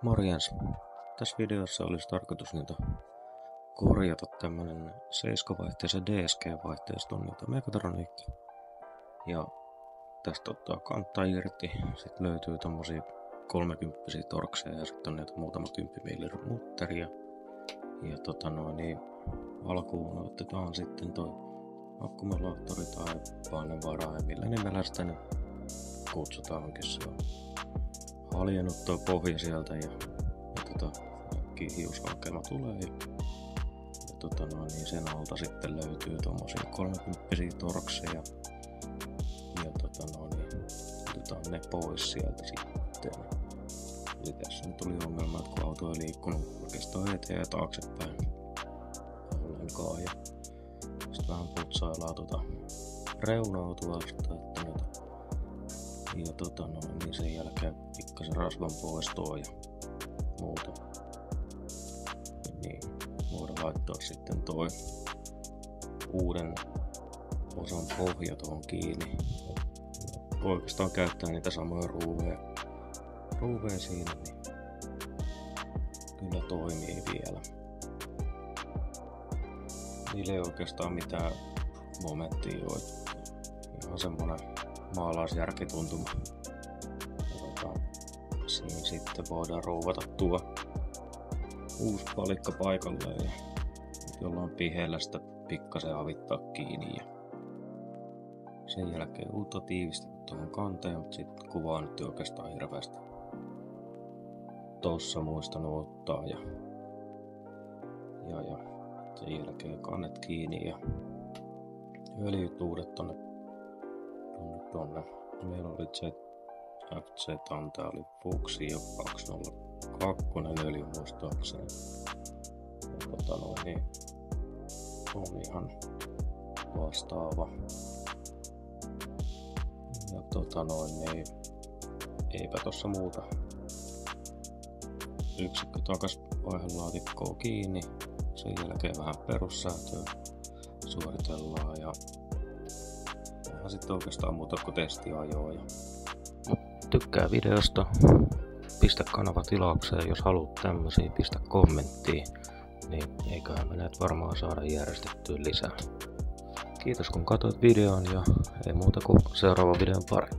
Morjens. Tässä videossa olisi tarkoitus korjata tämmönen 7-vaihteisen DSG-vaihteiston Mechatronic. Ja tästä ottaa kantta irti. Sitten löytyy tommosia 30 torkseja ja sitten on näitä muutama 10 millin mutteria. Ja alkuun otetaan sitten toi akkumulaattori tai painevarain, millä nimellä sitä nyt kutsutaankin. Se on haljennut tuo pohja sieltä ja hiushalkeama tulee ja sen alta sitten löytyy tommosia 30 torkseja ja otetaan ne pois sieltä sitten. Eli tässä nyt oli ongelma, että kun auto ei liikkunut oikeastaan eteen ja taaksepäin ollenkaan ja sitten vähän putsaillaan reunaa tuosta, ja sen jälkeen pikkasen rasvan poistoa ja muuta. Niin, voidaan laittaa sitten toi uuden osan pohja tuohon kiinni. Oikeastaan käyttää niitä samoja ruuveja siinä, niin kyllä toimii vielä. Niillä ei oikeastaan mitään momenttia ole. Ihan semmonen maalaisjärkituntuma. Siinä sitten voidaan ruuvata tuo uusi palikka paikalleen ja jollain piheellä sitä pikkasen avittaa kiinni ja sen jälkeen uutta tiivistetty tuohon kanteen, mutta sitten kuvaa nyt oikeastaan hirveästi tossa muistanut ottaa ja sen jälkeen kannet kiinni ja öljyt uudet tonne. Meillä oli FZ tää oli Fuxio 202 öljy muistaakseni. Ja on ihan vastaava. Ja eipä tossa muuta. Yksikkö takas vaihelaatikkoa kiinni. Sen jälkeen vähän perussäätöä suoritellaan ja sitten oikeastaan muuta kuin testiajoa. Tykkää videosta, pistä kanava tilaukseen, jos haluat tämmösiä, pistä kommenttiin, niin eiköhän me näet varmaan saada järjestettyä lisää. Kiitos kun katsoit videon ja ei muuta kuin seuraava videon pari.